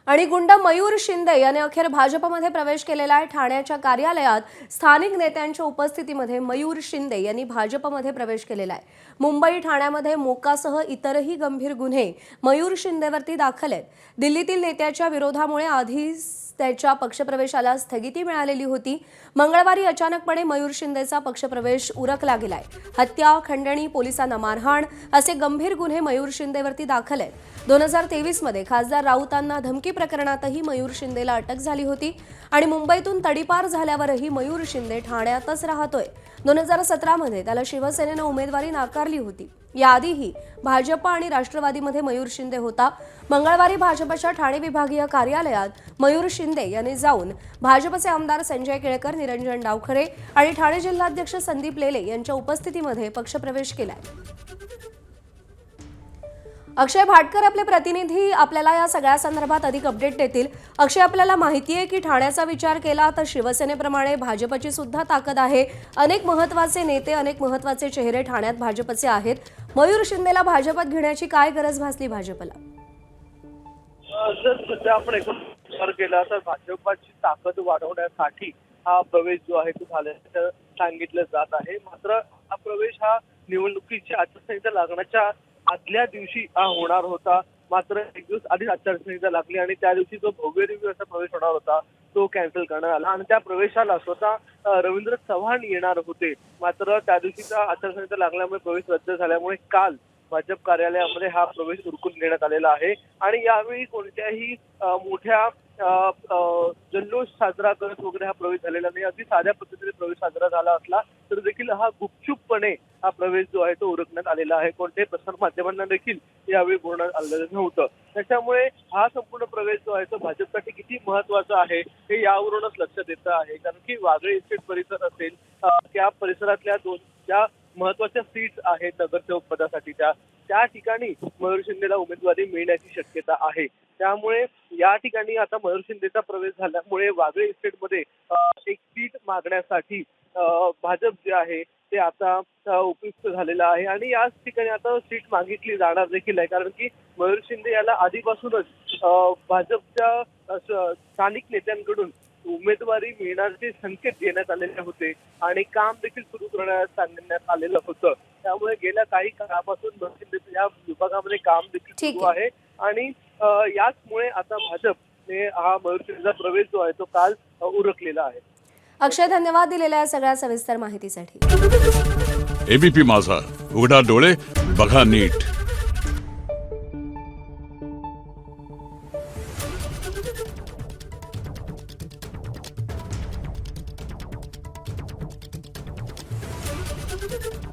आणि गुंड मयूर शिंदे याने अखेर भाजपमध्ये प्रवेश केलेला आहे। ठाण्याच्या कार्यालयात स्थानिक नेत्यांच्या उपस्थितीमध्ये मयूर शिंदे यांनी भाजपमध्ये प्रवेश केलेला आहे। मुंबई ठाण्यामध्ये मोकासह इतरही गंभीर गुन्हे मयूर शिंदेवरती दाखल आहेत। दिल्लीतील नेत्याच्या विरोधामुळे आधी त्याच्या पक्षप्रवेशाला स्थगिती मिळालेली होती। मंगळवारी अचानकपणे मयूर शिंदेचा पक्षप्रवेश उरकला गेलाय। हत्या, खंडणी, पोलिसांना मारहाण असे गंभीर गुन्हे मयूर शिंदेवरती दाखल आहेत। 2023 मध्ये खासदार राऊतांना धमकी प्रकरणातही मयूर शिंदेला अटक झाली होती आणि मुंबईतून तडीपार झाल्यावरही मयूर शिंदे ठाण्यातच राहतोय। 2017 मध्ये त्याला शिवसेनेने उमेदवारी नाकारली होती। याआधीही भाजप आणि राष्ट्रवादीमध्ये मयूर शिंदे होता। मंगळवारी भाजपच्या ठाणे विभागीय कार्यालयात मयूर शिंदे यांनी जाऊन भाजपचे आमदार संजय केळकर, निरंजन डावखरे आणि ठाणे जिल्हाध्यक्ष संदीप लेले यांच्या उपस्थितीमध्ये पक्षप्रवेश केलाय। अक्षय भाटकर आपले प्रतिनिधी आपल्याला या सगळ्या संदर्भात अधिक अपडेट देतील। अक्षय, आपल्याला माहिती आहे की ठाण्याचा विचार केला तर शिवसेनेप्रमाणे भाजपची सुद्धा ताकद आहे। अनेक महत्त्वाचे नेते, अनेक महत्त्वाचे चेहरे ठाण्यात भाजपचे आहेत। मयूर शिंदेला भाजपात घेण्याची काय गरज भासली भाजपला? जर सध्या आपण एकूण विचार केला तर भाजपची ताकद वाढवण्यासाठी हा प्रवेश जो आहे तो झाल्याचं सांगितलं जात आहे। मात्र हा प्रवेश हा निवडणुकीची आचारसंहिता लागण्याच्या आदल्या दिवशी होणार होता। मात्र एक दिवस आधीच आचारसंहिता लागली आणि त्या दिवशी जो भव्यदिव्य असा प्रवेश होणार होता तो कॅन्सल करण्यात आला आणि त्या प्रवेशाला स्वतः रवींद्र चव्हाण येणार होते। मात्र त्या दिवशीचा आचारसंहिता लागल्यामुळे प्रवेश रद्द झाल्यामुळे काल भाजप कार्यालयामध्ये हा प्रवेश उरकून घेण्यात आलेला आहे आणि यावेळी कोणत्याही मोठ्या जल्लोष साजरा करत वगैरे हा प्रवेश झालेला नाही। अगदी साध्या पद्धतीने प्रवेश साजरा झाला असला तर देखील हा गुपचूपपणे हा प्रवेश जो आहे तो उरकण्यात आलेला आहे। कोणत्याही प्रसार माध्यमांना देखील यावेळी बोलण्यात आलेलं नव्हतं। त्याच्यामुळे हा संपूर्ण प्रवेश जो आहे तो भाजपसाठी किती महत्वाचा आहे हे यावरूनच लक्षात येतं आहे। कारण की वागळे इस्टेट परिसर असेल त्या परिसरातल्या ज्या महत्वाच्या सीट्स आहेत नगरसेवक पदासाठी त्या ठिकाणी मयूर शिंदेला उमेदवारी मिळण्याची शक्यता आहे। त्यामुळे या ठिकाणी आता मयूर शिंदेचा प्रवेश झाल्यामुळे वागळे इस्टेटमध्ये एक सीट मागण्यासाठी भाजप जे आहे ते आता उपयुक्त झालेलं आहे आणि याच ठिकाणी आता सीट मागितली जाणार देखील आहे। कारण की मयूर शिंदे याला आधीपासूनच भाजपच्या स्थानिक नेत्यांकडून उमेदवारी मिळण्याचे संकेत देण्यात आलेले होते आणि काम देखील सुरू करण्यास सांगण्यात आलेलं होतं। त्यामुळे गेल्या काही काळापासून मयूर शिंदेचं या विभागामध्ये काम देखील सुरू आहे आणि याचमुळे आता भाजपने हा मयूर शिंदेचा प्रवेश जो आहे तो काल उरकलेला आहे। अक्षय, धन्यवाद दिलेल्या सगळ्या सविस्तर माहितीसाठी। एबीपी माझा, उघडा डोळे बघा नीट। Thank you.